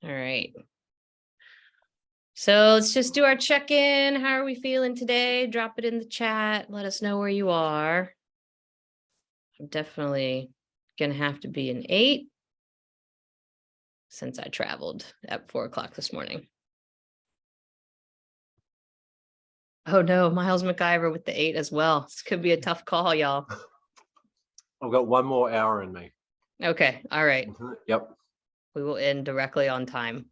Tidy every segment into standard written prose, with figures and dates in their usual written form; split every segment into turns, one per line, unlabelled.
All right. So let's just do our check-in. How are we feeling today? Drop it in the chat. Let us know where you are. I'm definitely going to have to be an 8 since I traveled at 4 o'clock this morning. Oh no, Miles McIver with the 8 as well. This could be a tough call, y'all.
I've got 1 more hour in me.
Okay. All right.
Yep.
We will end directly on time.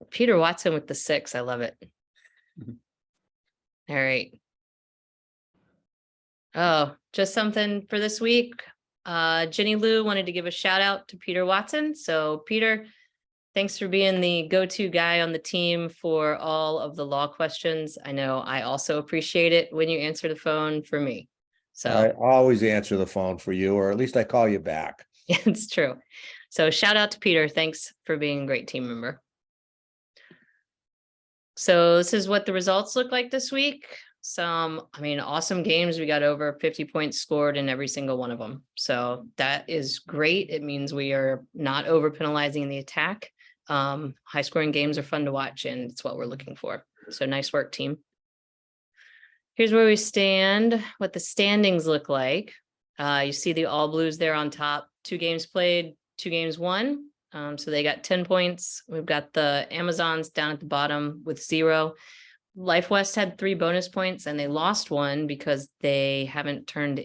Peter Watson with the 6. I love it. All right. Oh, just something for this week. Jenny Lou wanted to give a shout out to Peter Watson. So Peter, thanks for being the go-to guy on the team for all of the law questions. I know I also appreciate it when you answer the phone for me. So
I always answer the phone for you, or at least I call you back.
it's true. So shout out to Peter. Thanks for being a great team member. So this is what the results look like this week. Awesome games. We got over 50 points scored in every single one of them. So that is great. It means we are not over penalizing the attack. High scoring games are fun to watch, and it's what we're looking for. So nice work, team. Here's where we stand, what the standings look like. You see the All Blues there on top, 2 games played, 2 games won. So they got 10 points. We've got the Amazons down at the bottom with 0. Life West had 3 bonus points, and they lost 1 because they didn't turn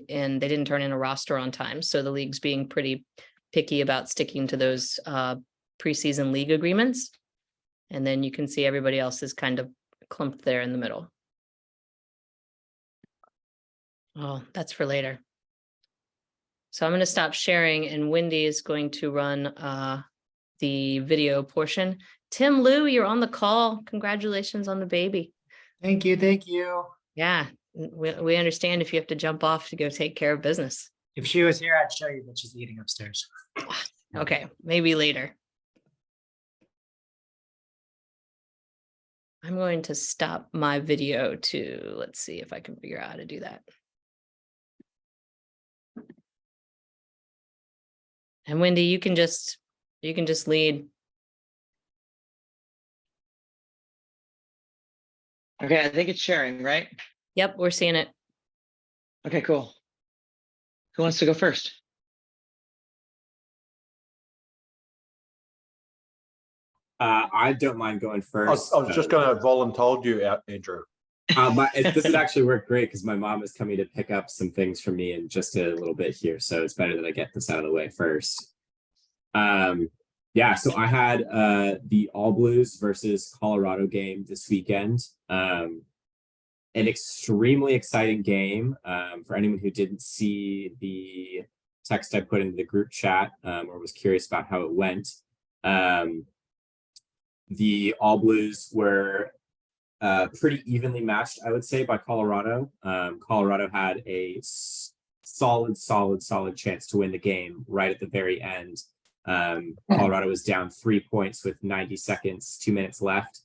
in a roster on time. So the league's being pretty picky about sticking to those preseason league agreements. And then you can see everybody else is kind of clumped there in the middle. Oh, that's for later. So I'm going to stop sharing, and Wendy is going to run the video portion. Tim Lou, you're on the call. Congratulations on the baby.
Thank you. Thank you.
Yeah, we understand if you have to jump off to go take care of business.
If she was here, I'd show you, but she's eating upstairs.
Okay, maybe later. I'm going to stop my video to, let's see if I can figure out how to do that. And Wendy, you can just lead.
Okay, I think it's sharing, right?
Yep, we're seeing it.
Okay, cool. Who wants to go first?
I don't mind going first.
I was just going to volunteer you out, Andrew.
This would actually work great because my mom is coming to pick up some things from me in just a little bit here. So it's better that I get this out of the way first. Yeah, so I had the All Blues versus Colorado game this weekend. An extremely exciting game. For anyone who didn't see the text I put into the group chat or was curious about how it went, the All Blues were pretty evenly matched, I would say, by Colorado. Colorado had a solid chance to win the game right at the very end. Colorado was down 3 points with 90 seconds, 2 minutes left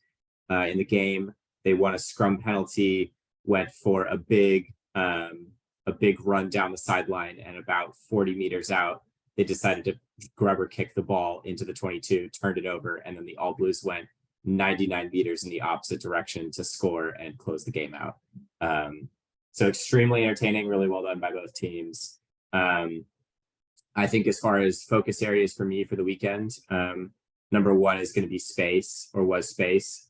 in the game. They won a scrum penalty, went for a big run down the sideline, and about 40 meters out, they decided to grubber kick the ball into the 22, turned it over, and then the All Blues went 99 meters in the opposite direction to score and close the game out. So extremely entertaining, really well done by both teams. I think as far as focus areas for me for the weekend, number 1 is going to be space, or was space.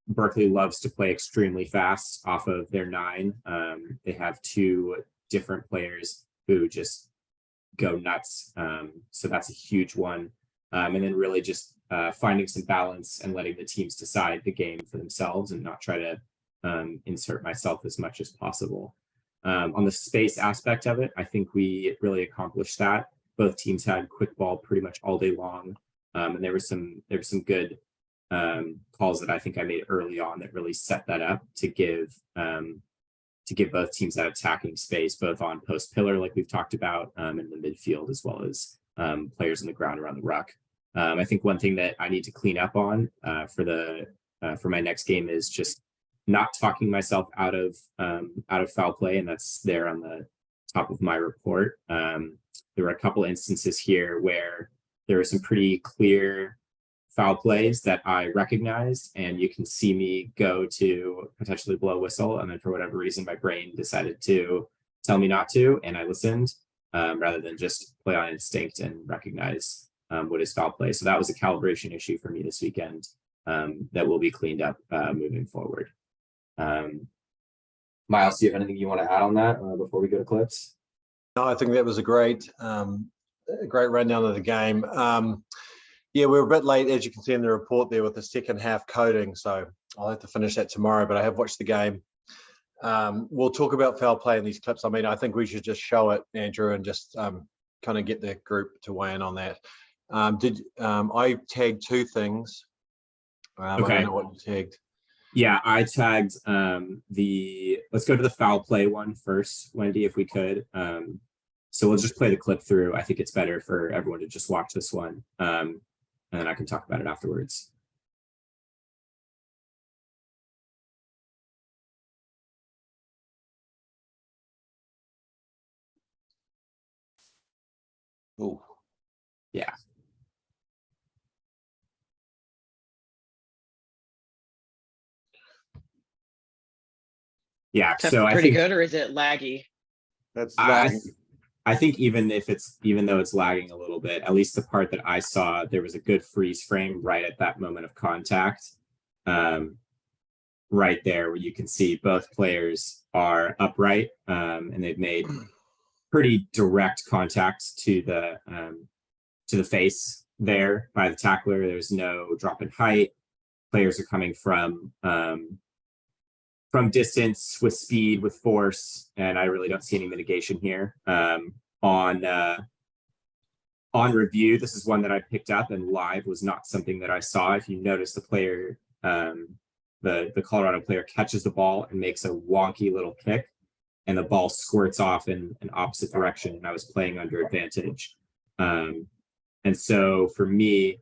Berkeley loves to play extremely fast off of their 9. They have 2 different players who just go nuts. So that's a huge one. And then really just finding some balance and letting the teams decide the game for themselves and not try to insert myself as much as possible. On the space aspect of it, I think we really accomplished that. Both teams had quick ball pretty much all day long. And there were some good calls that I think I made early on that really set that up to give both teams that attacking space, both on post pillar, like we've talked about, in the midfield, as well as players on the ground around the ruck. I think one thing that I need to clean up on for my next game is just not talking myself out of foul play, and that's there on the top of my report. There were a couple instances here where there were some pretty clear foul plays that I recognized, and you can see me go to potentially blow a whistle, and then for whatever reason, my brain decided to tell me not to, and I listened rather than just play on instinct and recognize what is foul play. So that was a calibration issue for me this weekend that will be cleaned up moving forward. Miles, do you have anything you want to add on that before we go to clips?
No, I think that was a great rundown of the game. Yeah, we were a bit late, as you can see in the report there, with the second half coding. So I'll have to finish that tomorrow, but I have watched the game. We'll talk about foul play in these clips. I mean, I think we should just show it, Andrew, and just kind of get the group to weigh in on that. I tagged two things. I
Okay.
don't know what you tagged.
Yeah, I tagged let's go to the foul play one first, Wendy, if we could. So we'll just play the clip through. I think it's better for everyone to just watch this one. And then I can talk about it afterwards.
Ooh.
Yeah. Yeah,
Is that
so I
pretty
think
good, or is it laggy?
That's
I
lagging.
I think even though it's lagging a little bit, at least the part that I saw, there was a good freeze frame right at that moment of contact. Right there where you can see both players are upright and they've made pretty direct contact to the face there by the tackler. There's no drop in height. Players are coming from distance with speed, with force, and I really don't see any mitigation here. On review, this is one that I picked up, and live was not something that I saw. If you notice, the player, the Colorado player catches the ball and makes a wonky little kick, and the ball squirts off in an opposite direction, and I was playing under advantage. And so for me,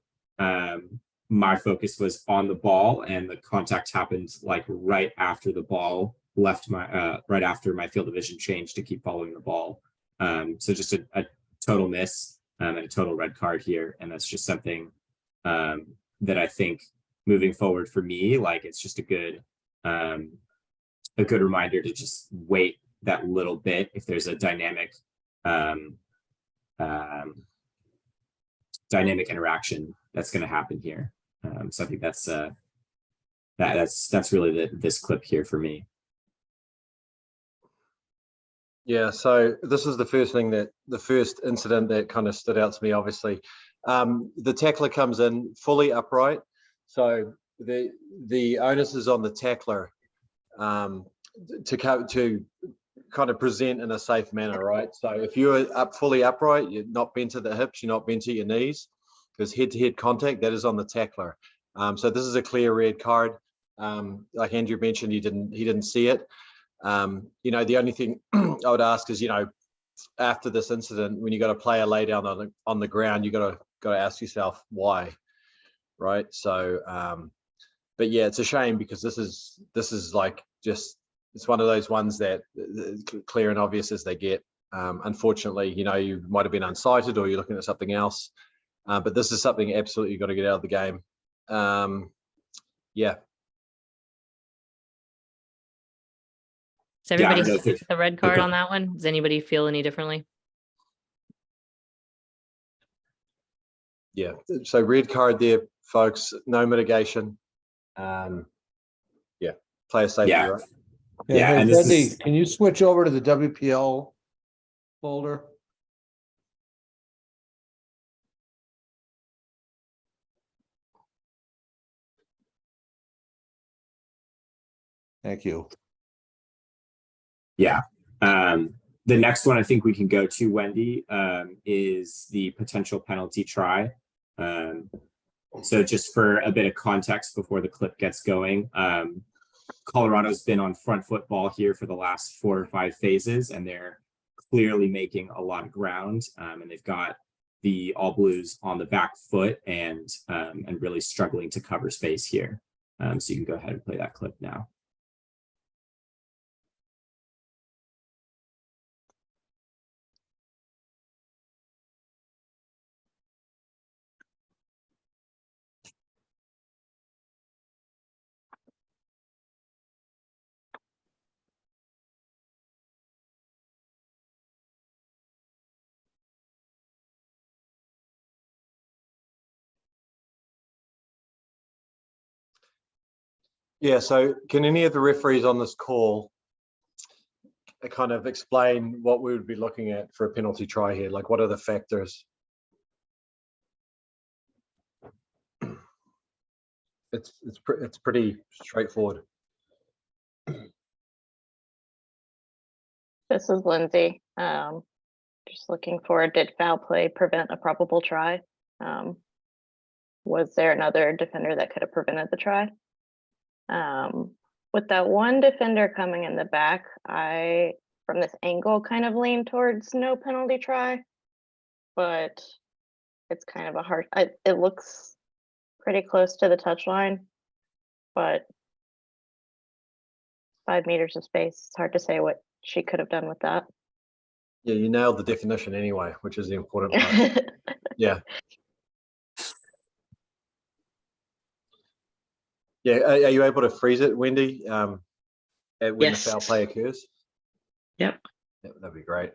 my focus was on the ball, and the contact happened like right after the ball left my right after my field of vision changed to keep following the ball. So just a total miss and a total red card here, and that's just something that I think moving forward for me, like it's just a good reminder to just wait that little bit if there's a dynamic interaction that's going to happen here. So I think that's really this clip here for me.
Yeah, so this is the first incident that kind of stood out to me, obviously. The tackler comes in fully upright. So the onus is on the tackler to kind of present in a safe manner, right? So if you're fully upright, you're not bent at the hips, you're not bent at your knees, because head-to-head contact, that is on the tackler. So this is a clear red card. Like Andrew mentioned, he didn't see it. The only thing I would ask is, after this incident, when you got a player lay down on the ground, you got to ask yourself why, right? So, but yeah, it's a shame because this is like just it's one of those ones that clear and obvious as they get. Unfortunately, you might have been unsighted or you're looking at something else, but this is something absolutely you got to get out of the game. Yeah.
Does everybody
Yeah,
see the red card
okay.
on that one? Does anybody feel any differently?
Yeah, so red card there, folks. No mitigation. Yeah, player safety,
Yeah.
right?
Yeah,
Hey,
and this
Wendy,
is-
can you switch over to the WPL folder? Thank you.
Yeah. The next one I think we can go to, Wendy, is the potential penalty try. So just for a bit of context before the clip gets going, Colorado's been on front foot ball here for the last 4 or 5 phases, and they're clearly making a lot of ground. And they've got the All Blues on the back foot and really struggling to cover space here. So you can go ahead and play that clip now.
Yeah, so can any of the referees on this call kind of explain what we would be looking at for a penalty try here? Like, what are the factors? It's pretty straightforward.
This is Lindsay. Just looking for, did foul play prevent a probable try? Was there another defender that could have prevented the try? With that one defender coming in the back, I, from this angle, kind of lean towards no penalty try, but it's kind of a hard, it looks pretty close to the touch line, but 5 meters of space, it's hard to say what she could have done with that.
Yeah, you nailed the definition anyway, which is the important part. Yeah. Yeah, are you able to freeze it, Wendy, when
Yes.
the foul play occurs?
Yep.
Yeah, that'd be great.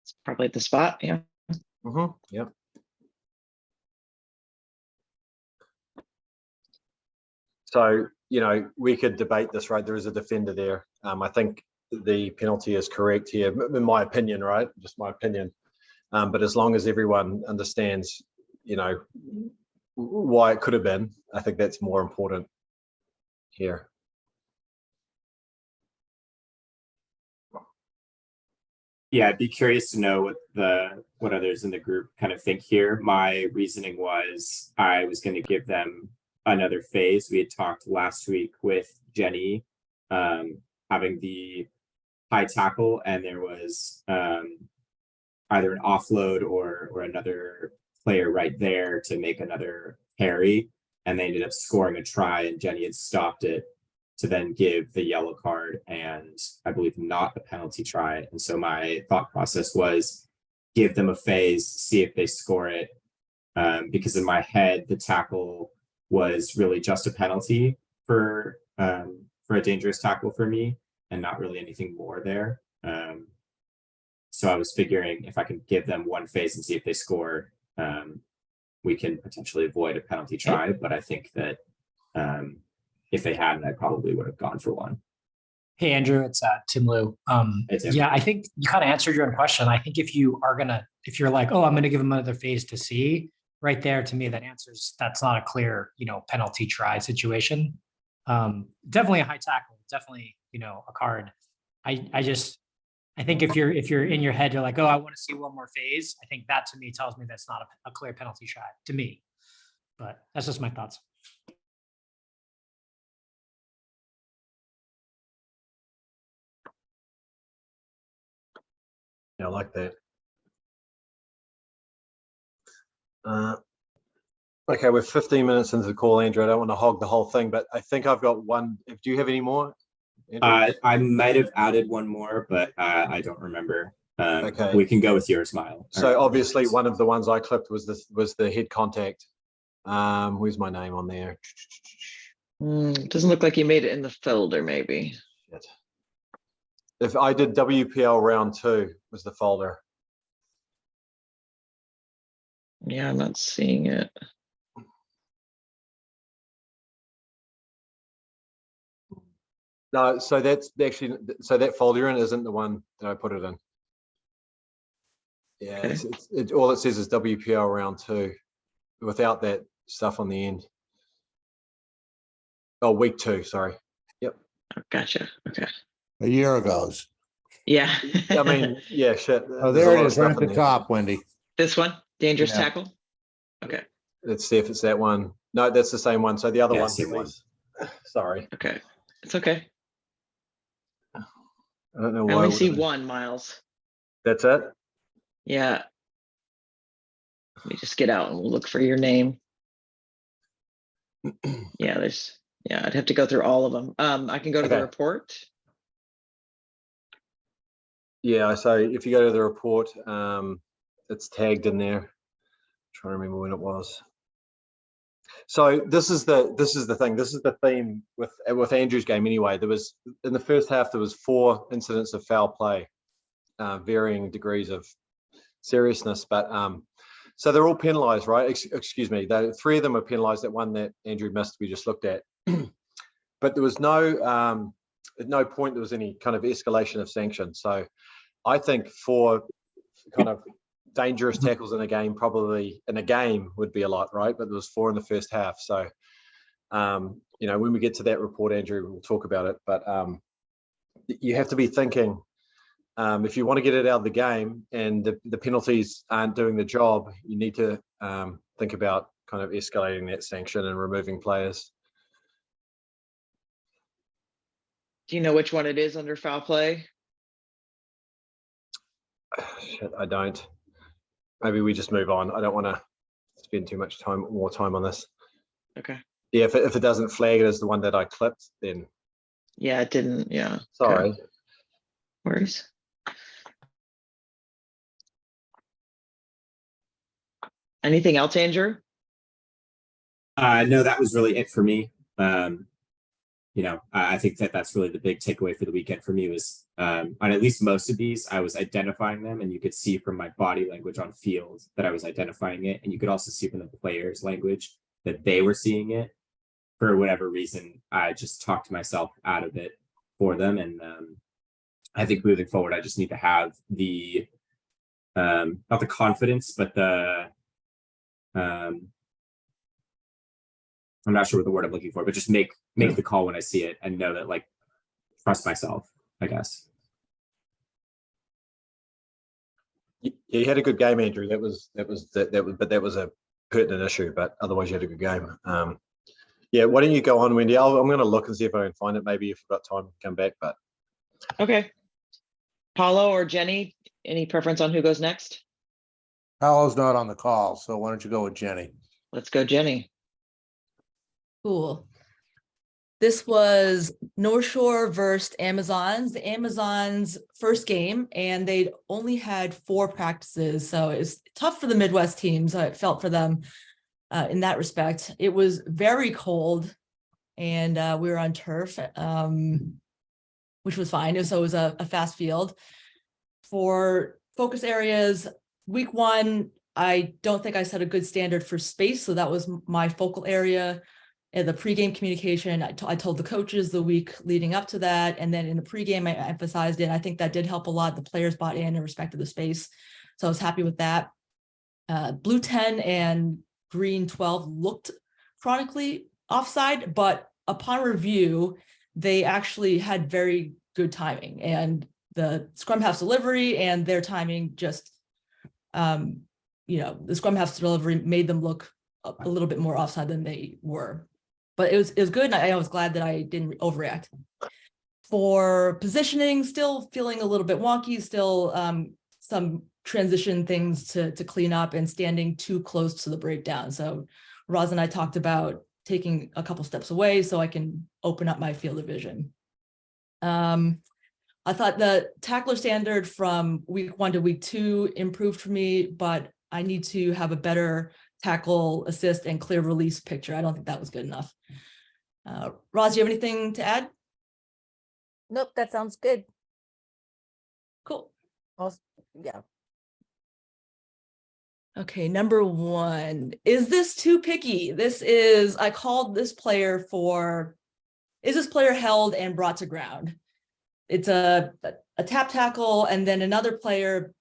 It's probably the spot. Yeah.
Yep. So, you know, we could debate this, right? There is a defender there. I think the penalty is correct here, in my opinion, right? Just my opinion. But as long as everyone understands, you know, why it could have been, I think that's more important here.
Yeah, I'd be curious to know what others in the group kind of think here. My reasoning was I was going to give them another phase. We had talked last week with Jenny having the high tackle, and there was either an offload or another player right there to make another parry, and they ended up scoring a try, and Jenny had stopped it to then give the yellow card and I believe not a penalty try. And so my thought process was give them a phase, see if they score it, because in my head the tackle was really just a penalty for a dangerous tackle for me and not really anything more there. So I was figuring if I can give them one phase and see if they score, we can potentially avoid a penalty try. But I think that if they hadn't, I probably would have gone for one.
Hey, Andrew, it's Tim Liu.
Hey, Tim.
Yeah, I think you kind of answered your own question. I think if you're like, oh, I'm going to give them another phase to see, right there, to me, that answers, that's not a clear, penalty try situation. Definitely a high tackle, definitely, a card. I think if you're in your head, you're like, oh, I want to see one more phase. I think that to me tells me that's not a clear penalty try to me, but that's just my thoughts.
Yeah, I like that. Okay, we're 15 minutes into the call, Andrew. I don't want to hog the whole thing, but I think I've got one. Do you have any more, Andrew?
I might have added one more, but I don't remember.
Okay.
We can go with yours, Smile.
So obviously one of the ones I clipped was the head contact. Where's my name on there?
Doesn't look like you made it in the folder, maybe.
Shit. If I did WPL round 2 was the folder.
Yeah, I'm not seeing it.
No, so that's actually, so that folder in isn't the one that I put it in. Yeah,
Okay.
all it says is WPL round 2 without that stuff on the end. Oh, week 2, sorry. Yep.
Oh, gotcha. Okay.
A year ago's.
Yeah.
I mean, yeah, shit.
Oh,
there's a
there
lot
it
of
is, right
stuff
at
in
the
there.
top, Wendy.
This one, dangerous
Yeah.
tackle. Okay.
Let's see if it's that one. No, that's the same one. So the other
Yeah,
one,
same one.
please. Sorry.
Okay. It's okay.
I don't know
I
why.
only
it
see
would've-
one, Miles.
That's it?
Yeah. Let me just get out and we'll look for your name. Yeah, I'd have to go through all of them. I can go to the
Okay.
report.
Yeah, so if you go to the report, it's tagged in there. Trying to remember when it was. So this is the thing. This is the theme with Andrew's game anyway. There was, in the first half, there was 4 incidents of foul play, varying degrees of seriousness. But So they're all penalised, right? Excuse me. Three of them are penalised. That one that Andrew missed, we just looked at. But there was no, at no point there was any kind of escalation of sanctions. So I think for kind of dangerous tackles in a game, probably in a game would be a lot, right? But there was 4 in the first half. So, you know, when we get to that report, Andrew, we'll talk about it. But you have to be thinking, if you want to get it out of the game and the penalties aren't doing the job, you need to think about kind of escalating that sanction and removing players.
Do you know which one it is under foul play?
Shit, I don't. Maybe we just move on. I don't want to spend too much more time on this.
Okay.
Yeah, if it doesn't flag it as the one that I clipped, then
Yeah, it didn't. Yeah.
sorry.
Okay. Worries. Anything else, Andrew?
No, that was really it for me. You know, I think that's really the big takeaway for the weekend for me was on at least most of these, I was identifying them, and you could see from my body language on field that I was identifying it, and you could also see from the players' language that they were seeing it. For whatever reason, I just talked myself out of it for them, and I think moving forward, I just need to have the not the confidence, but the I'm not sure what the word I'm looking for, but just make the call when I see it and know that, like, trust myself, I guess.
You had a good game, Andrew. That was a pertinent issue, but otherwise you had a good game. Yeah, why don't you go on, Wendy? I'm going to look and see if I can find it. Maybe if we've got time, come back. But
Okay. Paulo or Jenny, any preference on who goes next?
Paolo's not on the call, so why don't you go with Jenny?
Let's go, Jenny.
Cool. This was North Shore versus Amazons. The Amazons' first game, and they'd only had 4 practices, so it's tough for the Midwest teams. I felt for them in that respect. It was very cold, and we were on turf, which was fine. So it was a fast field. For focus areas, week 1, I don't think I set a good standard for space, so that was my focal area. And the pregame communication, I told the coaches the week leading up to that, and then in the pregame, I emphasized it. I think that did help a lot. The players bought in and respected the space, so I was happy with that. Blue 10 and green 12 looked chronically offside, but upon review, they actually had very good timing, and the scrum half's delivery and their timing just, you know, the scrum half's delivery made them look a little bit more offside than they were. But it was good, and I was glad that I didn't overreact. For positioning, still feeling a little bit wonky, still some transition things to clean up and standing too close to the breakdown. So Roz and I talked about taking a couple steps away so I can open up my field of vision. I thought the tackler standard from week 1 to week 2 improved for me, but I need to have a better tackle, assist, and clear release picture. I don't think that was good enough. Roz, do you have anything to add?
Nope, that sounds good.
Cool.
Yeah.
Okay, number 1. Is this too picky? I called this player for, is this player held and brought to ground? It's a tap tackle, and then another player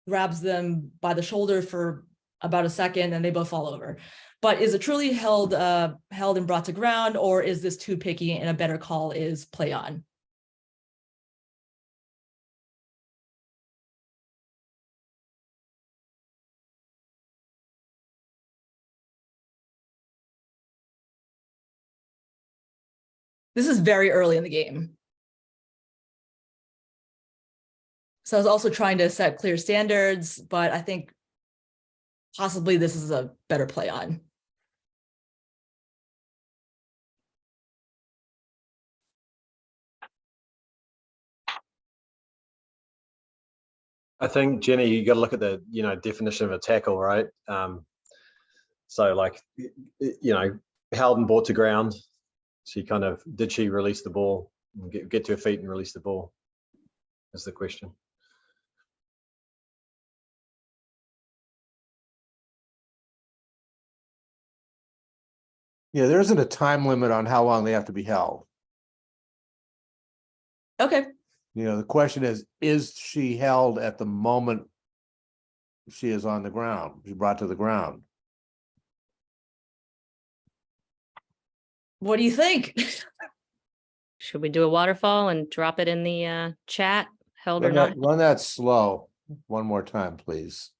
grabs them by the shoulder for about a second and they both fall over. But is it truly held and brought to ground, or is this too picky and a better call is play on? This is very early in the game. So I was also trying to set clear standards, but I think possibly this is a better play on.
I think, Jenny, you got to look at the definition of a tackle, right? So like, held and brought to ground. Did she release the ball, get to her feet and release the ball? Is the question.
Yeah, there isn't a time limit on how long they have to be held.
Okay,
You know, the question is she held at the moment she is on the ground, she's brought to the ground?
what do you think?
Should we do a waterfall and drop it in the chat, held or not?
Run that slow one more time, please.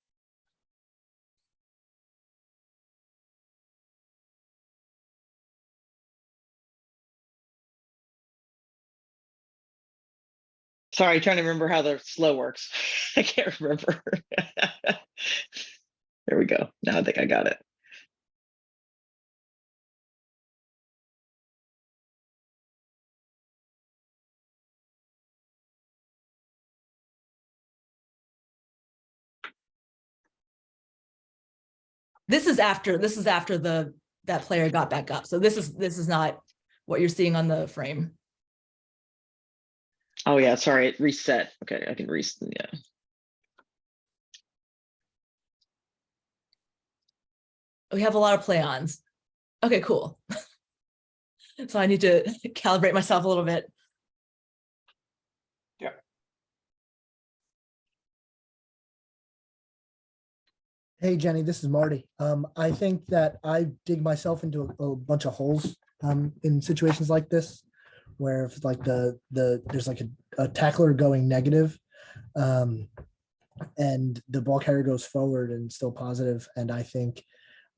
Sorry, trying to remember how the slow works. I can't remember. There we go. Now I think I got it.
This is after that player got back up. So this is not what you're seeing on the frame.
Oh yeah, sorry, it reset. Okay, I can reset. Yeah.
We have a lot of play-ons. Okay, cool. So I need to calibrate myself a little bit.
Hey Jenny, this is Marty. I think that I dig myself into a bunch of holes in situations like this, where if like there's like a tackler going negative, and the ball carrier goes forward and still positive, and I think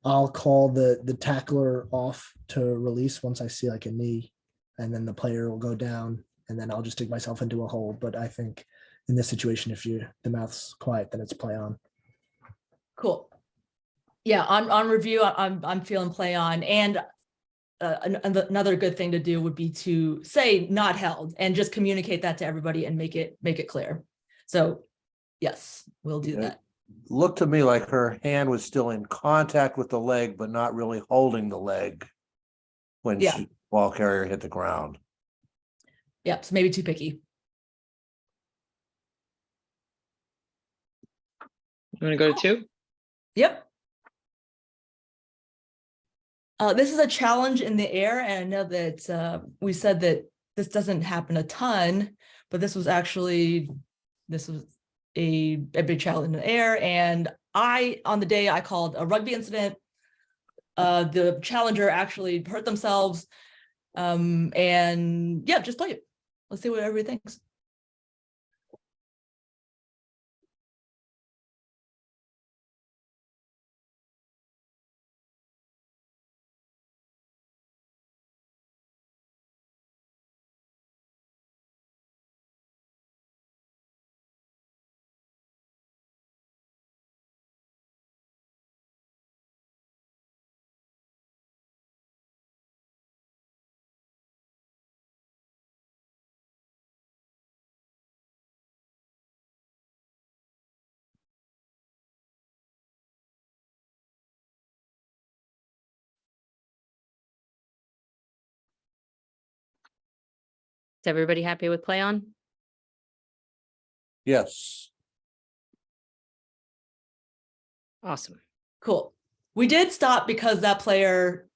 I'll call the tackler off to release once I see like a knee, and then the player will go down, and then I'll just dig myself into a hole. But I think in this situation, if the mouth's quiet, then it's play on.
Cool. Yeah, on review, I'm feeling play on, and another good thing to do would be to say not held and just communicate that to everybody and make it clear. So yes, we'll do that.
Looked to me like her hand was still in contact with the leg, but not really holding the leg when ball carrier hit the ground.
Yep, so maybe too picky.
You want to go to 2?
Yep. This is a challenge in the air, and I know that we said that this doesn't happen a ton, but this was a big challenge in the air. And on the day I called a rugby incident, the challenger actually hurt themselves. And yeah, just play it. Let's see what everybody thinks.
Is everybody happy with play on?
Yes.
Awesome.
Cool. We did stop because that player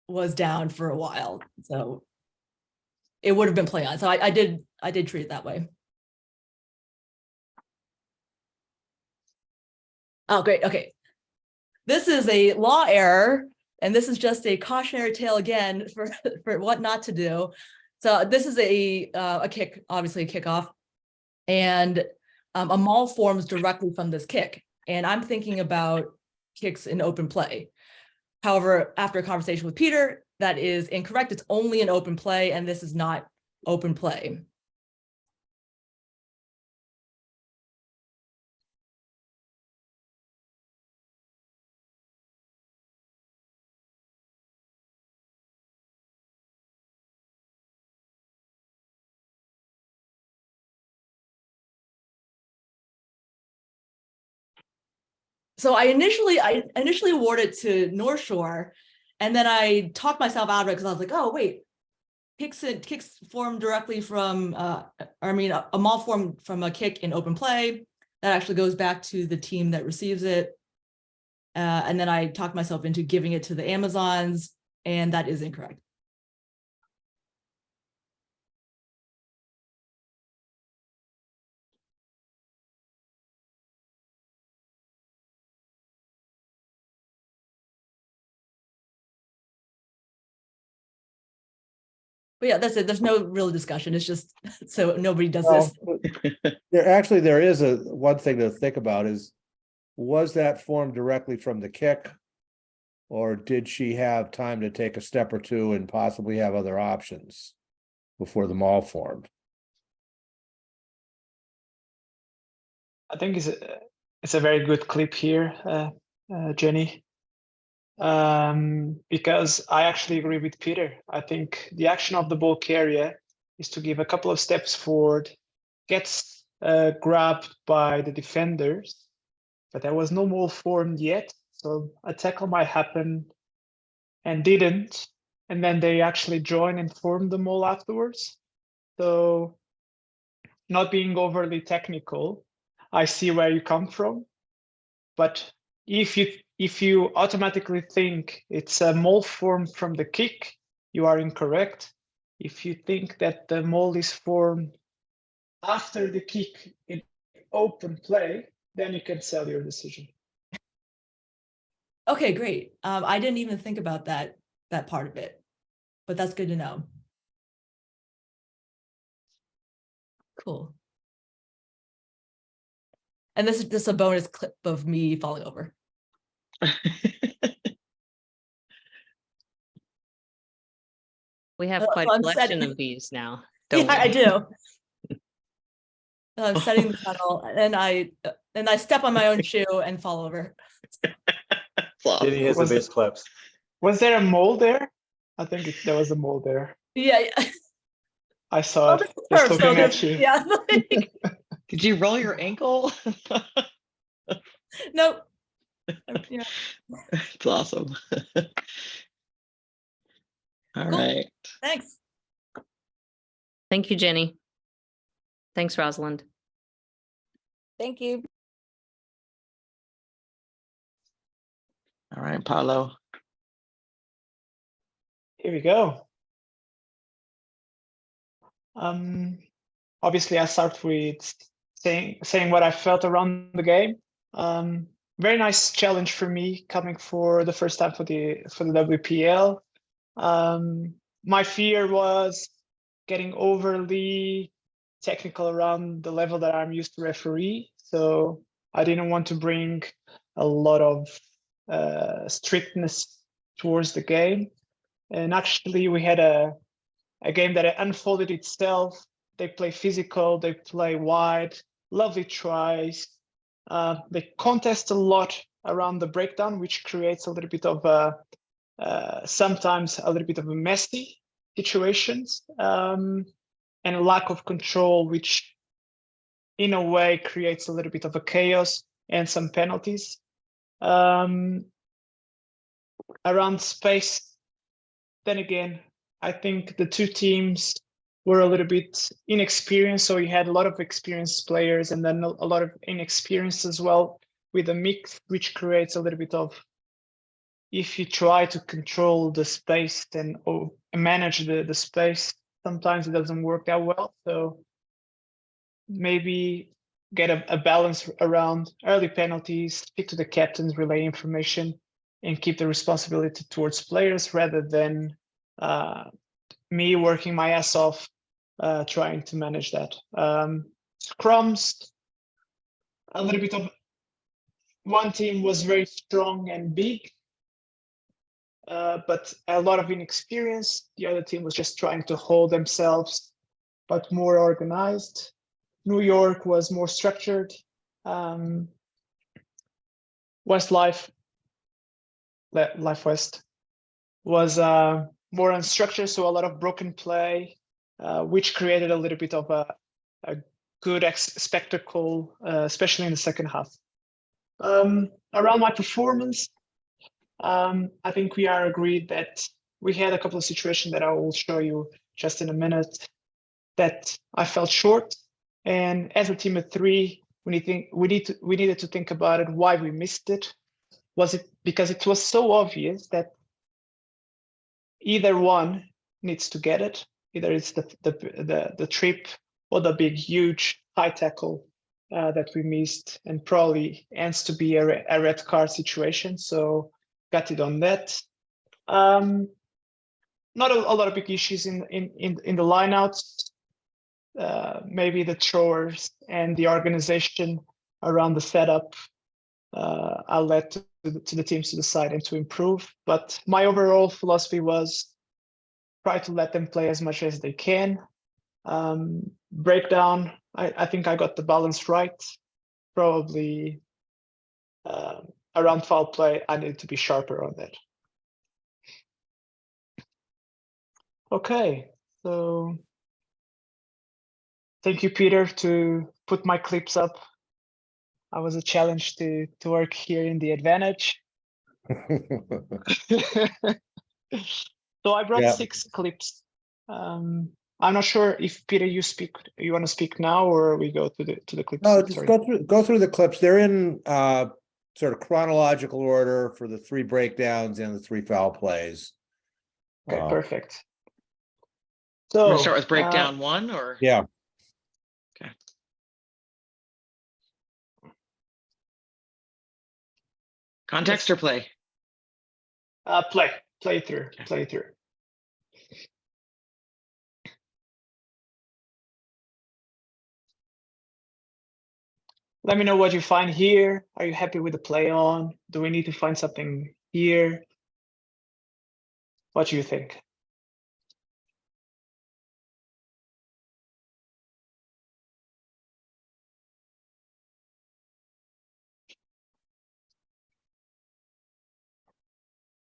was down for a while, so it would have been play on. So I did treat it that way. Oh, great. Okay. This is a law error, and this is just a cautionary tale again for what not to do. So this is a kick, obviously a kickoff, and a maul forms directly from this kick. And I'm thinking about kicks in open play. However, after a conversation with Peter, that is incorrect. It's only an open play, and this is not open play. So I initially awarded to North Shore, and then I talked myself out of it because I was like, oh wait, kicks form directly from a maul form from a kick in open play. That actually goes back to the team that receives it. And then I talked myself into giving it to the Amazons. and that is incorrect. But yeah, that's it. There's no real discussion. It's just so nobody does this.
There is one thing to think about is, was that formed directly from the kick? Or did she have time to take a step or two and possibly have other options before the maul formed?
I think it's a very good clip here, Jenny. Because I actually agree with Peter. I think the action of the ball carrier is to give a couple of steps forward, gets grabbed by the defenders, but there was no maul formed yet. So a tackle might happen and didn't. And then they actually join and form the maul afterwards. So not being overly technical, I see where you come from. But if you automatically think it's a maul formed from the kick, you are incorrect. If you think that the maul is formed after the kick in open play, then you can sell your decision.
Okay, great. I didn't even think about that part of it, but that's good to know. Cool. And this is just a bonus clip of me falling over.
We have
So
quite a
I'm
collection
setting-
of these now.
Yeah,
don't we?
I do. I'm setting the tunnel, and I step on my own shoe and fall over.
Jenny has the best clips.
Was there a mole there? I think there was a mole there.
Yeah.
I saw it.
this is
Just
her, so
looking
there's-
at you.
Yeah.
Did you roll your ankle?
Nope. Yeah.
It's awesome. All
Cool.
right.
Thanks.
Thank you, Jenny. Thanks, Rosalind.
Thank you.
All right, Paulo.
Here we go. Obviously, I start with saying what I felt around the game. Very nice challenge for me coming for the first time for the WPL. My fear was getting overly technical around the level that I'm used to referee. So I didn't want to bring a lot of strictness towards the game. And actually, we had a game that unfolded itself. They play physical, they play wide, lovely tries. They contest a lot around the breakdown, which creates a little bit of sometimes a little bit of a messy situations and a lack of control, which in a way creates a little bit of a chaos and some penalties. Around space, then again, I think the two teams were a little bit inexperienced. So you had a lot of experienced players and then a lot of inexperienced as well with a mix, which creates a little bit of, if you try to control the space and manage the space, sometimes it doesn't work that well. So maybe get a balance around early penalties, speak to the captains, relay information, and keep the responsibility towards players rather than me working my ass off trying to manage that. Scrums, a little bit of, one team was very strong and big, but a lot of inexperience. The other team was just trying to hold themselves, but more organized. New York was more structured. West Life West was more unstructured, so a lot of broken play, which created a little bit of a good spectacle, especially in the second half. Around my performance, I think we are agreed that we had a couple of situations that I will show you just in a minute that I felt short. And as a team of three, we needed to think about it, why we missed it. Was it because it was so obvious that either one needs to get it. Either it's the trip or the big, huge high tackle that we missed, and probably ends to be a red card situation. So got it on that. Not a lot of big issues in the lineouts. Maybe the throwers and the organization around the setup. I'll let to the teams to decide and to improve. But my overall philosophy was try to let them play as much as they can. Breakdown, I think I got the balance right. Probably around foul play, I need to be sharper on that. Okay, so thank you, Peter, to put my clips up. I was a challenge to work here in the advantage. So I brought 6 clips. I'm not sure if Peter, you want to speak now, or we go to the clips?
No, just go through the clips. They're in sort of chronological order for the 3 breakdowns and the 3 foul plays.
Okay, perfect.
I'm
So
gonna start with breakdown 1, or
Yeah.
Okay. Context or play?
Play through. Let me know what you find here. Are you happy with the play on? Do we need to find something here? What do you think?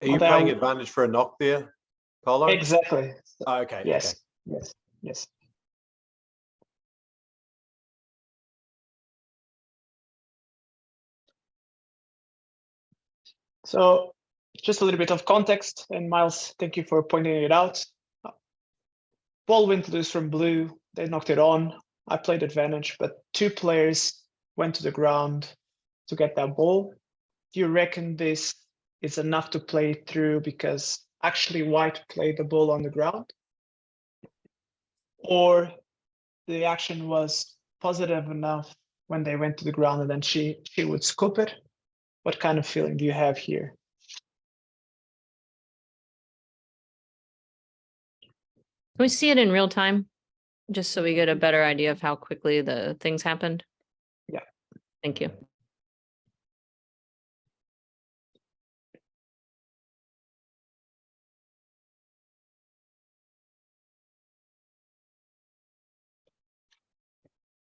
Are you playing advantage for a knock there, Colo?
Exactly.
Oh, okay.
Yes.
Okay.
Yes. So just a little bit of context, and Miles, thank you for pointing it out. Ball went loose from blue. They knocked it on. I played advantage, but 2 players went to the ground to get that ball. Do you reckon this is enough to play through because actually White played the ball on the ground? Or the action was positive enough when they went to the ground and then she would scoop it? What kind of feeling do you have here?
Can we see it in real time? Just so we get a better idea of how quickly the things happened?
Yeah.
Thank you.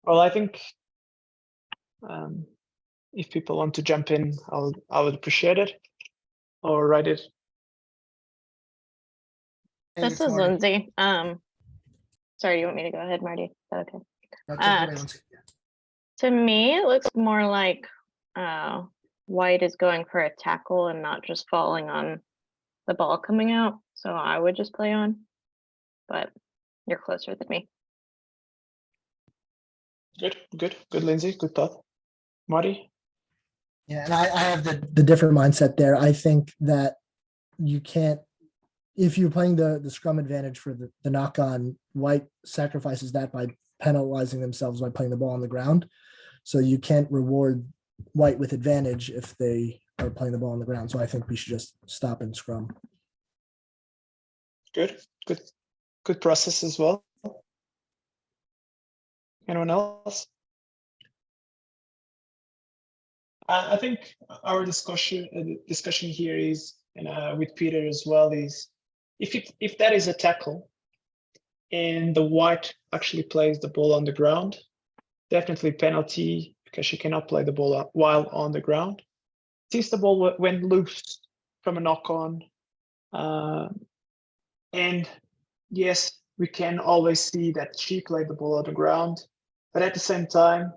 Well, I think if people want to jump in, I would appreciate it, or write it.
This is Lindsay. Sorry, you want me to go ahead, Marty? Is that okay? To me, it looks more like White is going for a tackle and not just falling on the ball coming out. So I would just play on, but you're closer than me.
Good, Lindsay. Good thought. Marty?
Yeah, and I have the different mindset there. I think that you can't, if you're playing the scrum advantage for the knock on, White sacrifices that by penalizing themselves by playing the ball on the ground. So you can't reward White with advantage if they are playing the ball on the ground. So I think we should just stop and scrum.
Good process as well. Anyone else? I think our discussion here is, and with Peter as well, is if that is a tackle and the White actually plays the ball on the ground, definitely penalty because she cannot play the ball while on the ground. Since the ball went loose from a knock-on, and yes, we can always see that she played the ball on the ground, but at the same time,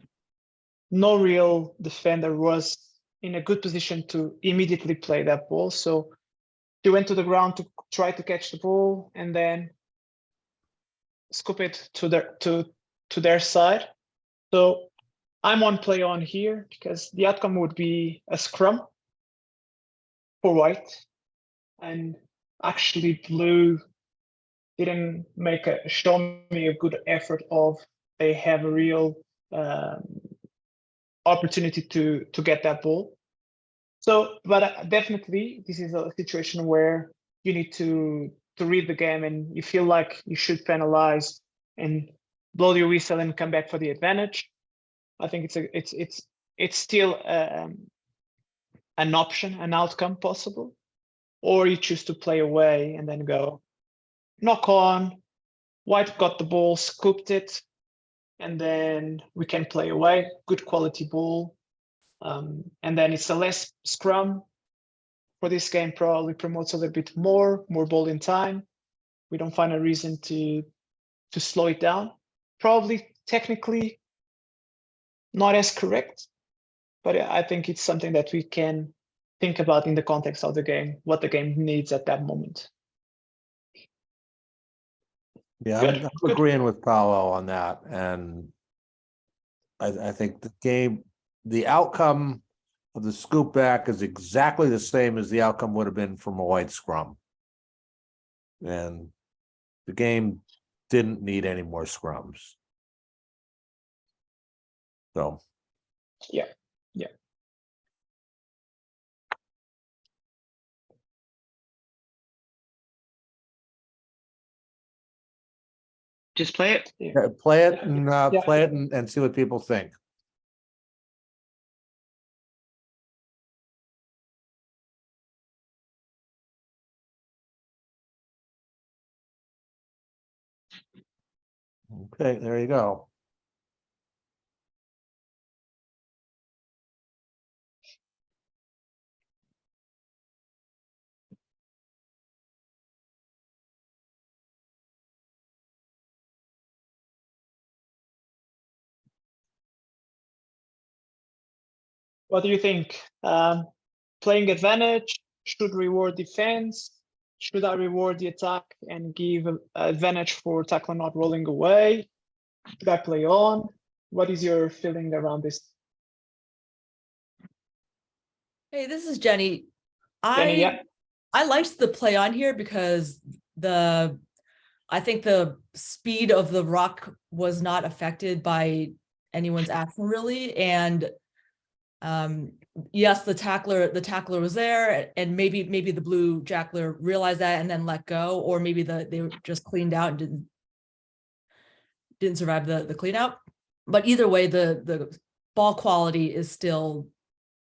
no real defender was in a good position to immediately play that ball. So she went to the ground to try to catch the ball and then scoop it to their side. So I'm on play on here because the outcome would be a scrum for White. And actually blue didn't show me a good effort of they have a real opportunity to get that ball. So, but definitely this is a situation where you need to read the game and you feel like you should penalize and blow your whistle and come back for the advantage. I think it's still an option, an outcome possible, or you choose to play away and then go knock on. White got the ball, scooped it, and then we can play away. Good quality ball, and then it's a less scrum for this game. Probably promotes a little bit more ball in time. We don't find a reason to slow it down. Probably technically not as correct, but I think it's something that we can think about in the context of the game, what the game needs at that moment.
Yeah,
Good,
I'm
good.
agreeing with Paolo on that, and I think the outcome of the scoop back is exactly the same as the outcome would have been from a white scrum. And the game didn't need any more scrums. So.
Yeah.
Just play it.
Yeah, play it and
Yeah.
play it and see what people think. Okay, there you go.
What do you think? Playing advantage should reward defense. Should I reward the attack and give advantage for tackler not rolling away? Should I play on? What is your feeling around this?
Hey, this is Jenny.
Jenny, yeah.
I liked the play on here because I think the speed of the ruck was not affected by anyone's action really. And yes, the tackler was there, and maybe the blue jackler realized that and then let go, or maybe they were just cleaned out and didn't survive the clean out. But either way, the ball quality is still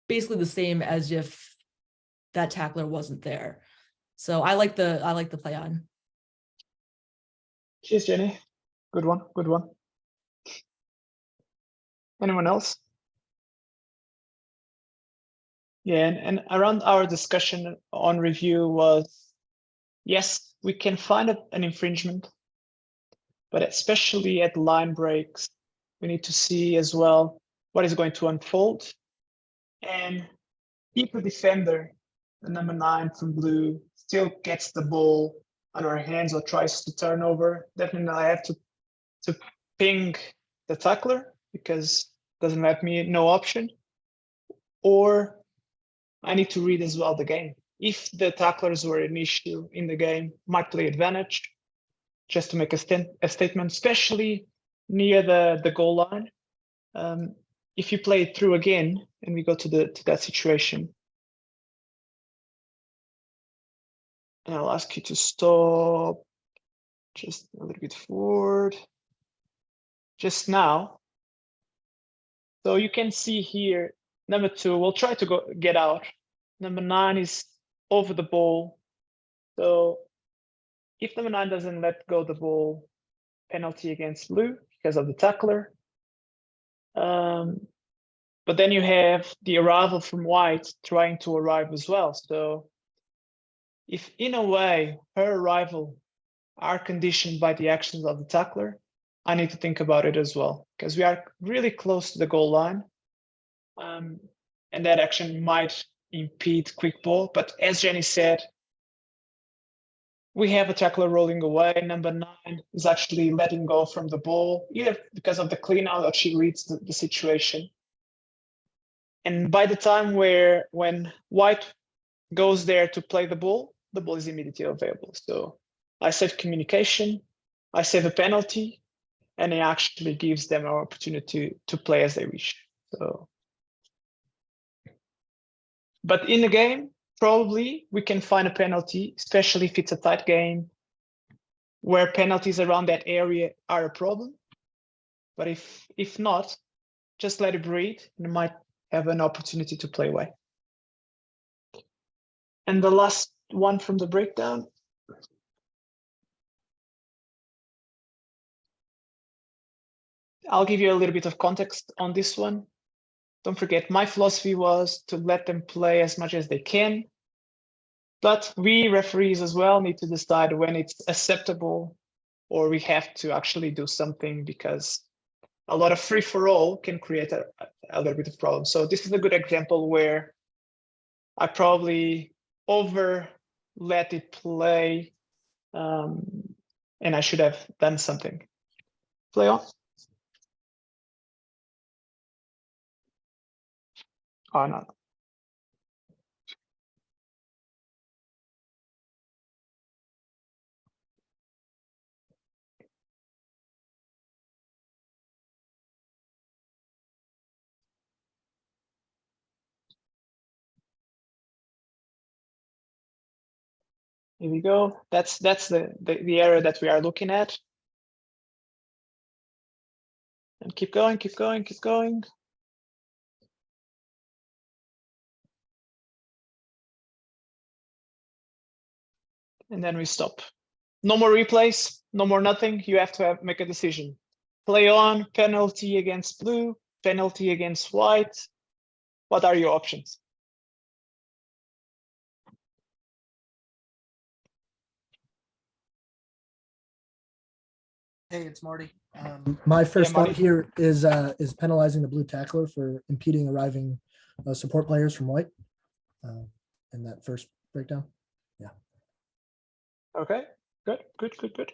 basically the same as if that tackler wasn't there. So I like the play on.
Cheers, Jenny. Good one. Good one. Anyone else? Yeah, and around our discussion on review was, yes, we can find an infringement, but especially at line breaks, we need to see as well what is going to unfold. And if the defender, the number 9 from blue, still gets the ball on our hands or tries to turn over, definitely I have to ping the tackler because it doesn't let me no option. Or I need to read as well the game. If the tacklers were an issue in the game, might play advantage just to make a statement, especially near the goal line. If you play it through again, and we go to that situation, and I'll ask you to stop just a little bit forward, just now. So you can see here, number 2 will try to get out. Number 9 is over the ball. So if number 9 doesn't let go the ball, penalty against blue because of the tackler. But then you have the arrival from white trying to arrive as well. So if in a way her arrival are conditioned by the actions of the tackler, I need to think about it as well, because we are really close to the goal line. And that action might impede quick ball. But as Jenny said, we have a tackler rolling away. Number 9 is actually letting go from the ball, either because of the clean out that she reads the situation. And by the time when white goes there to play the ball, the ball is immediately available. So I save communication, I save a penalty, and it actually gives them an opportunity to play as they wish. So, but in the game, probably we can find a penalty, especially if it's a tight game, where penalties around that area are a problem. But if not, just let it breathe, and it might have an opportunity to play away. And the last one from the breakdown. I'll give you a little bit of context on this one. Don't forget, my philosophy was to let them play as much as they can. But we referees as well need to decide when it's acceptable or we have to actually do something, because a lot of free for all can create a little bit of problem. So this is a good example where I probably let it play, and I should have done something. Play on. Oh, no. Here we go. That's the area that we are looking at. And keep going, keep going, keep going. And then we stop. No more replays, no more nothing. You have to make a decision. Play on, penalty against blue, penalty against white. What are your options?
Hey, it's Marty. My first
Marty.
thought here is penalizing the blue tackler for impeding arriving support players from white in that first breakdown. Yeah.
Okay, good, good, good, good.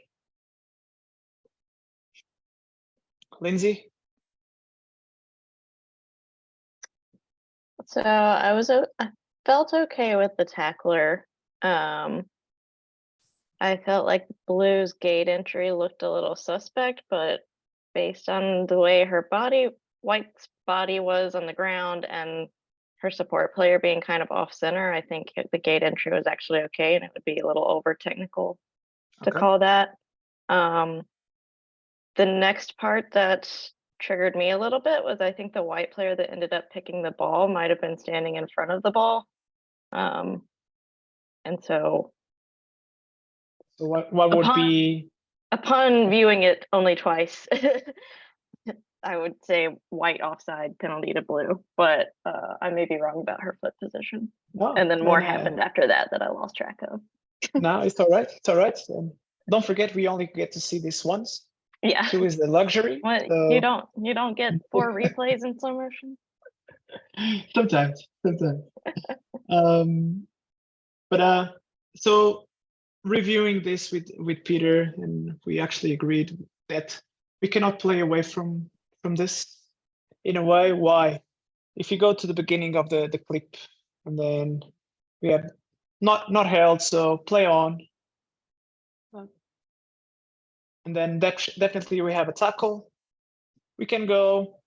Lindsay?
So I felt okay with the tackler. I felt like Blue's gate entry looked a little suspect, but based on the way White's body was on the ground and her support player being kind of off center, I think the gate entry was actually okay, and it would be a little over technical to call that. The next part that triggered me a little bit was I think the white player that ended up picking the ball might have been standing in front of the ball. And so
what would be?
Upon viewing it only twice, I would say white offside penalty to blue, but I may be wrong about her foot position. And then more happened after that I lost track of.
No, it's all right. It's all right. Don't forget, we only get to see this once.
Yeah.
2 is the luxury.
What,
So...
you don't get 4 replays in slow motion?
Sometimes. So reviewing this with Peter, and we actually agreed that we cannot play away from this in a way. Why? If you go to the beginning of the clip, and then we have not held, so play on. And then definitely we have a tackle. We can go,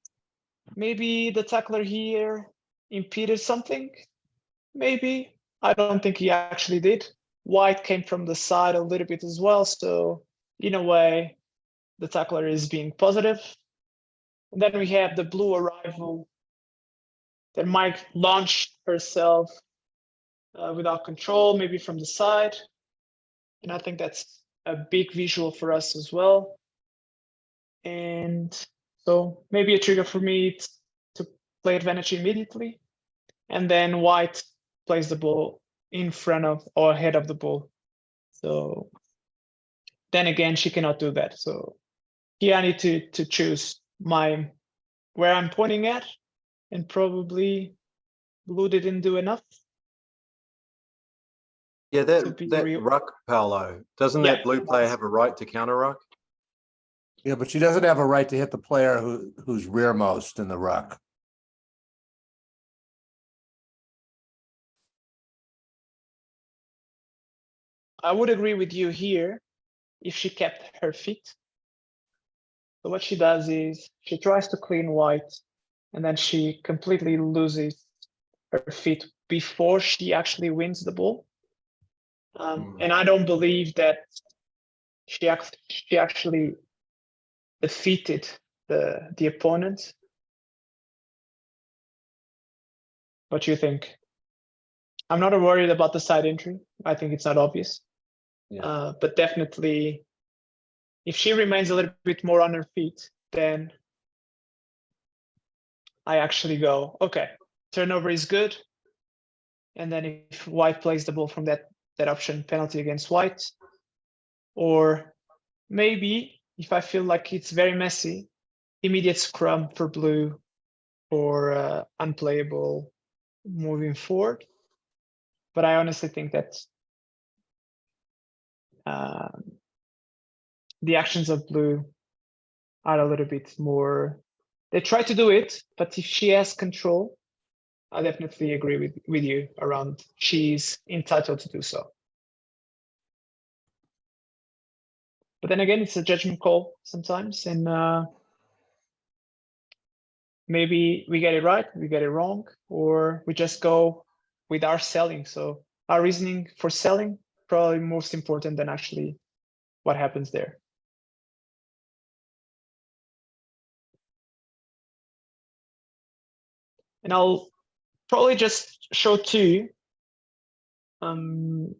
maybe the tackler here impeded something. Maybe. I don't think he actually did. White came from the side a little bit as well. So in a way, the tackler is being positive. And then we have the blue arrival that might launch herself without control, maybe from the side. And I think that's a big visual for us as well. And so maybe a trigger for me to play advantage immediately. And then white plays the ball in front of or ahead of the ball. So then again, she cannot do that. So here I need to choose where I'm pointing at, and probably blue didn't do enough.
Yeah, that ruck, Paolo, doesn't that blue player have a right to counter ruck?
Yeah, but she doesn't have a right to hit the player who's rearmost in the ruck.
I would agree with you here if she kept her feet. So what she does is she tries to clean white, and then she completely loses her feet before she actually wins the ball. And I don't believe that she actually defeated the opponent. What do you think? I'm not worried about the side entry. I think it's not obvious.
Yeah.
But definitely, if she remains a little bit more on her feet, then I actually go, okay, turnover is good. And then if white plays the ball from that option, penalty against white. Or maybe if I feel like it's very messy, immediate scrum for blue or unplayable moving forward. But I honestly think that the actions of blue are a little bit more, they try to do it, but if she has control, I definitely agree with you around she's entitled to do so. But then again, it's a judgment call sometimes, and maybe we get it right, we get it wrong, or we just go with our selling. So our reasoning for selling probably most important than actually what happens there. And I'll probably just show two. Here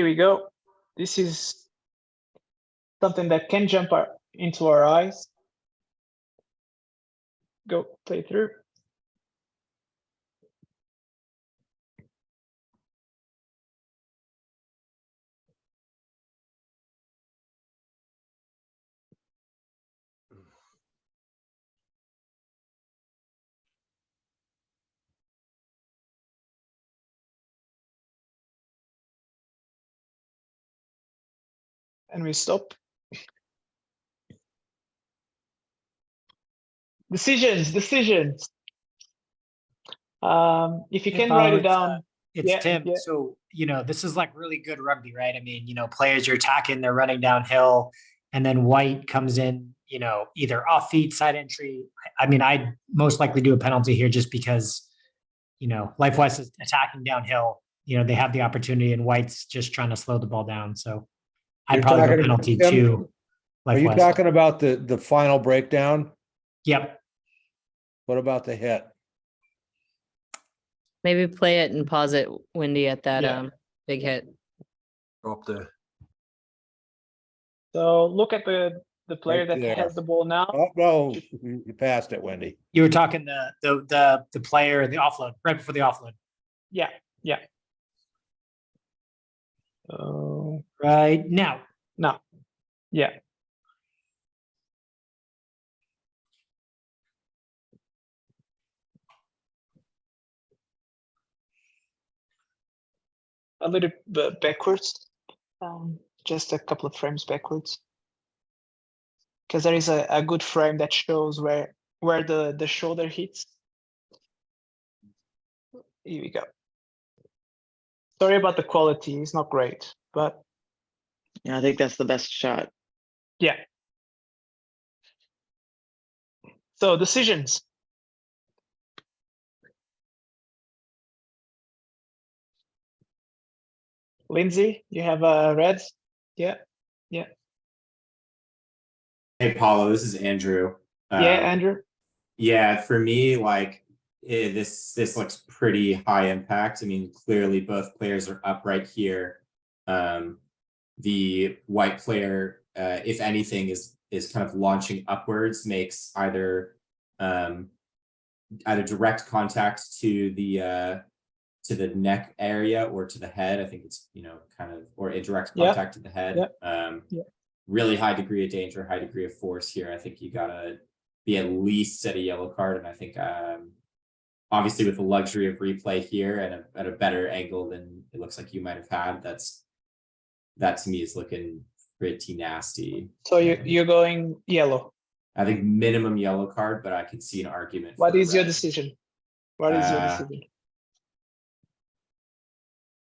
we go. This is something that can jump into our eyes. Go play through. And we stop. Decisions. If you can write it down.
It's
Yeah,
Tim.
yeah.
So, this is like really good rugby, right? I mean, players are attacking, they're running downhill, and then white comes in, either off feet, side entry. I mean, I'd most likely do a penalty here just because, LifeWest is attacking downhill. They have the opportunity, and white's just trying to slow the ball down. So I'd
You're
probably go
talking-
penalty
Tim,
to
Are you
LifeWest.
talking about the final breakdown?
Yep.
What about the hit?
Maybe play it and pause it, Wendy, at that
Yeah.
big hit.
Drop the.
So look at the player
Right
that
there.
has the ball now.
Oh, no, you passed it, Wendy.
You were talking the player, the offload, right before the offload.
Yeah.
Right now.
Now. Yeah. A little bit backwards, just a couple of frames backwards, because there is a good frame that shows where the shoulder hits. Here we go. Sorry about the quality; it's not great, but
Yeah, I think that's the best shot.
yeah. So decisions. Lindsay, you have a red. Yeah.
Hey, Paulo, this is Andrew.
Andrew.
Yeah, for me, this looks pretty high impact. I mean, clearly both players are upright here. The white player, if anything, is kind of launching upwards, makes either direct contact to the neck area or to the head. I think it's or indirect contact to the head. Really high degree of danger, high degree of force here. I think you gotta be at least at a yellow card, and I think obviously with the luxury of replay here and at a better angle than it looks like you might have had, that to me is looking pretty nasty.
So you're going yellow.
I think minimum yellow card, but I could see an argument.
What
for
is your
red.
decision? What is your decision?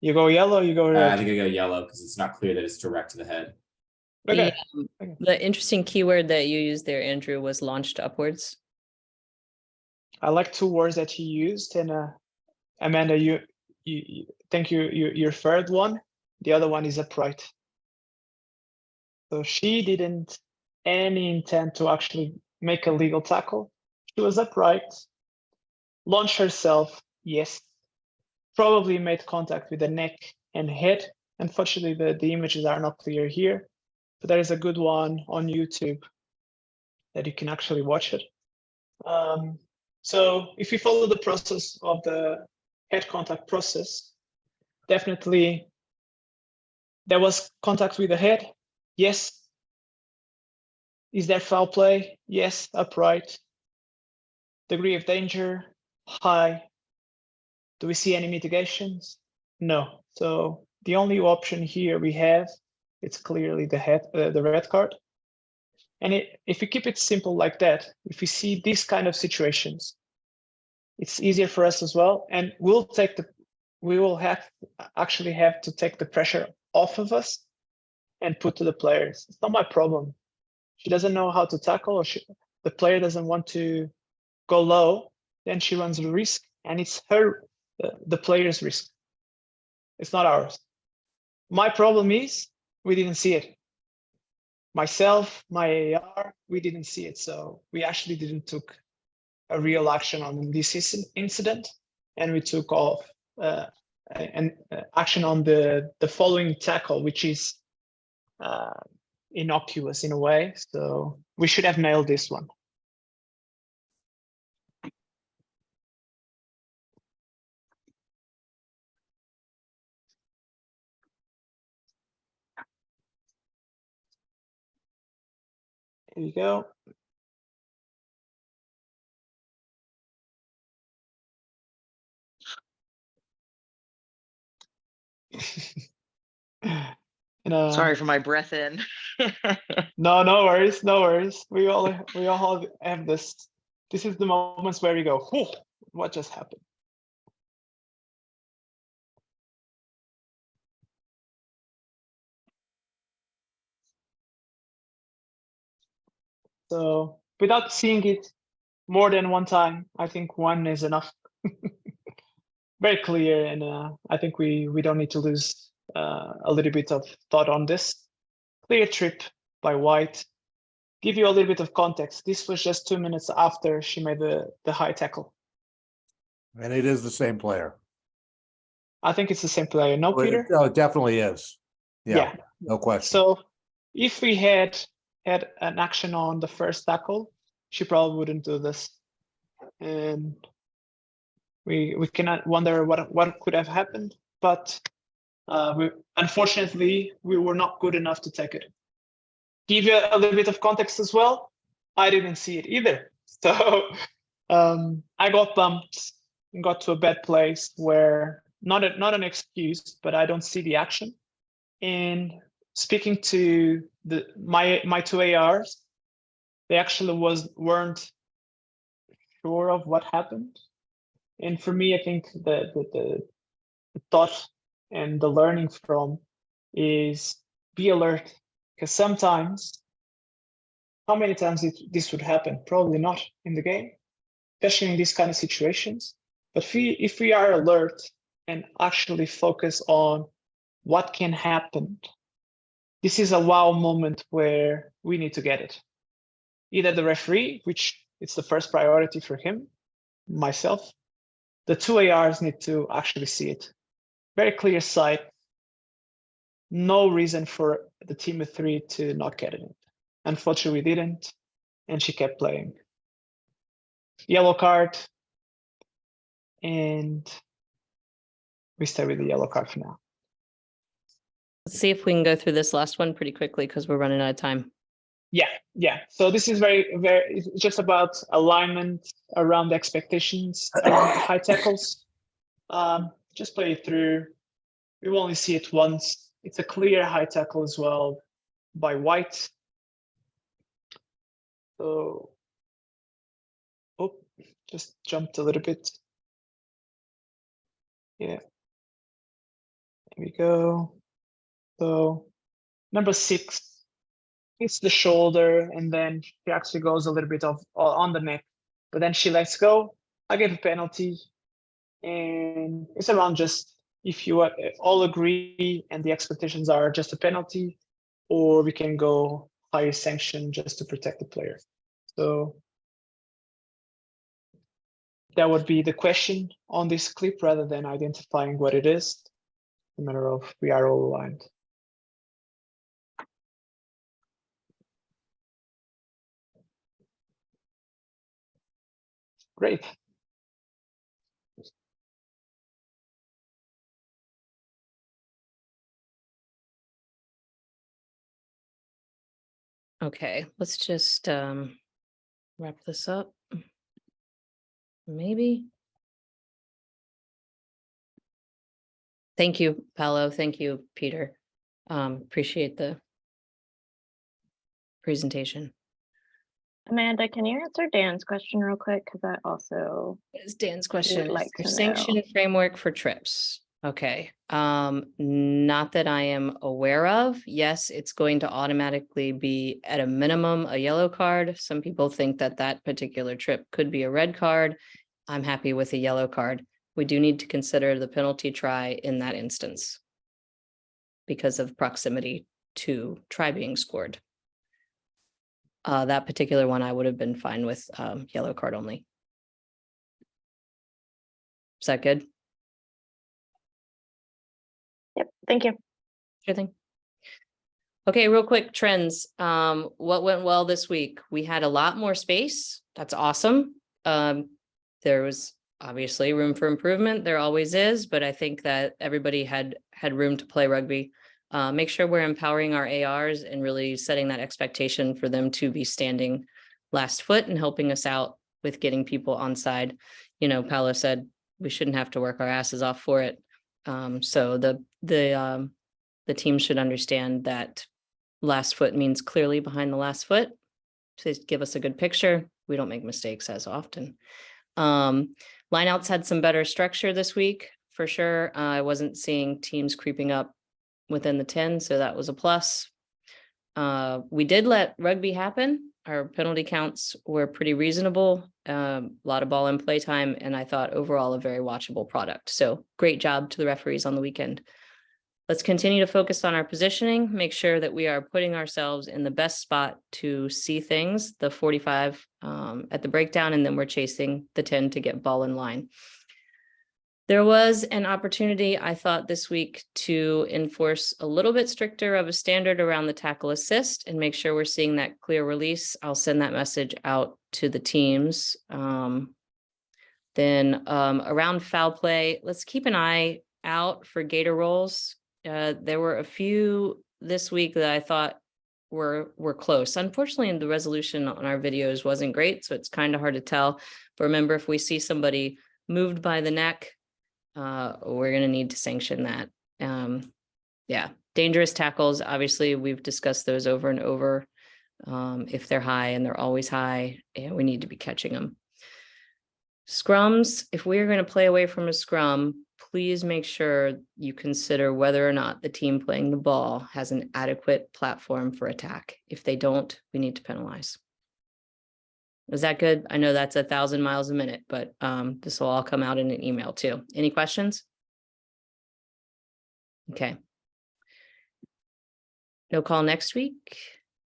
You go yellow, you go
I
red.
think I go yellow because it's not clear that it's direct to the head.
Okay.
The interesting keyword that you used there, Andrew, was launched upwards.
I like two words that he used, and Amanda, you thank you. Your third one, the other one is upright. So she didn't any intent to actually make a legal tackle. She was upright, launched herself, yes, probably made contact with the neck and head. Unfortunately, the images are not clear here, but there is a good one on YouTube that you can actually watch it. So if you follow the process of the head contact process, definitely there was contact with the head. Yes. Is there foul play? Yes, upright. Degree of danger, high. Do we see any mitigations? No. So the only option here we have, it's clearly the red card. And if you keep it simple like that, if we see these kind of situations, it's easier for us as well. And we will actually have to take the pressure off of us and put to the players. It's not my problem. She doesn't know how to tackle, or the player doesn't want to go low, then she runs the risk, and it's the player's risk. It's not ours. My problem is we didn't see it. Myself, my AR, we didn't see it, so we actually didn't took a real action on this incident, and we took off action on the following tackle, which is innocuous in a way. So we should have nailed this one. Here you go.
Sorry for my breath in.
No worries, no worries. We all have this. This is the moments where we go, whew, what just happened? So without seeing it more than one time, I think one is enough. Very clear, and I think we don't need to lose a little bit of thought on this. Clear trip by White. Give you a little bit of context. This was just 2 minutes after she made the high tackle.
And it is the same player.
I think it's the same player. No, Peter?
Oh, it definitely is. Yeah,
Yeah.
no question.
So if we had an action on the first tackle, she probably wouldn't do this. And we cannot wonder what could have happened, but unfortunately we were not good enough to take it. Give you a little bit of context as well. I didn't see it either. So I got bumped and got to a bad place where not an excuse, but I don't see the action. And speaking to my two ARs, they actually weren't sure of what happened. And for me, I think the thought and the learning from is be alert, because sometimes, how many times this would happen? Probably not in the game, especially in these kind of situations. But if we are alert and actually focus on what can happen, this is a wow moment where we need to get it. Either the referee, which it's the first priority for him, myself, the two ARs need to actually see it. Very clear sight. No reason for the team of three to not get it. Unfortunately, we didn't, and she kept playing. Yellow card, and we stay with the yellow card for now.
Let's see if we can go through this last one pretty quickly because we're running out of time.
Yeah. So this is it's just about alignment around the expectations, around the high tackles. Just play it through. We will only see it once. It's a clear high tackle as well by White. So, just jumped a little bit. Yeah. Here we go. So number 6 hits the shoulder, and then she actually goes a little bit of on the neck, but then she lets go. I give a penalty, and it's around just if you all agree and the expectations are just a penalty, or we can go higher sanction just to protect the player. So that would be the question on this clip rather than identifying what it is. A matter of we are all aligned. Great.
Okay, let's just wrap this up. Maybe. Thank you, Paolo. Thank you, Peter. Appreciate the presentation.
Amanda, can you answer Dan's question real quick? Because I also
Is Dan's question,
like
is there
to
sanction
know.
framework for trips? Okay, not that I am aware of. Yes, it's going to automatically be at a minimum a yellow card. Some people think that that particular trip could be a red card. I'm happy with a yellow card. We do need to consider the penalty try in that instance because of proximity to try being scored. That particular one I would have been fine with yellow card only. Is that good?
Yep, thank you.
Sure thing. Okay, real quick trends. What went well this week? We had a lot more space. That's awesome. There was obviously room for improvement. There always is, but I think that everybody had room to play rugby. Make sure we're empowering our ARs and really setting that expectation for them to be standing last foot and helping us out with getting people onside. You know, Paolo said we shouldn't have to work our asses off for it. So the team should understand that last foot means clearly behind the last foot to give us a good picture. We don't make mistakes as often. Lineouts had some better structure this week for sure. I wasn't seeing teams creeping up within the 10, so that was a plus. We did let rugby happen. Our penalty counts were pretty reasonable. A lot of ball and play time, and I thought overall a very watchable product. So great job to the referees on the weekend. Let's continue to focus on our positioning, make sure that we are putting ourselves in the best spot to see things, the 45 at the breakdown, and then we're chasing the 10 to get ball in line. There was an opportunity, I thought, this week to enforce a little bit stricter of a standard around the tackle assist and make sure we're seeing that clear release. I'll send that message out to the teams. Then around foul play, let's keep an eye out for gator rolls. There were a few this week that I thought were close. Unfortunately, the resolution on our videos wasn't great, so it's kind of hard to tell. But remember, if we see somebody moved by the neck, we're going to need to sanction that. Yeah, dangerous tackles. Obviously, we've discussed those over and over. If they're high, and they're always high, and we need to be catching them. Scrums, if we're going to play away from a scrum, please make sure you consider whether or not the team playing the ball has an adequate platform for attack. If they don't, we need to penalize. Is that good? I know that's 1,000 miles a minute, but this will all come out in an email too. Any questions? Okay. No call next week.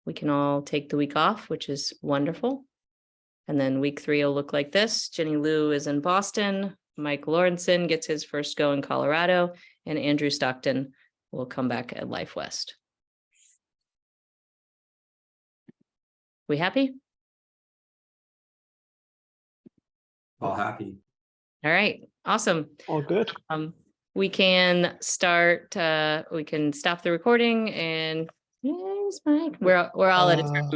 We can all take the week off, which is wonderful. And then week 3 will look like this. Jenny Liu is in Boston. Mike Lawrenson gets his first go in Colorado, and Andrew Stockton will come back at Life West. We happy?
All happy.
All right, awesome.
All good.
We can start, we can stop the recording and yes, Mike, we're all at a tournament.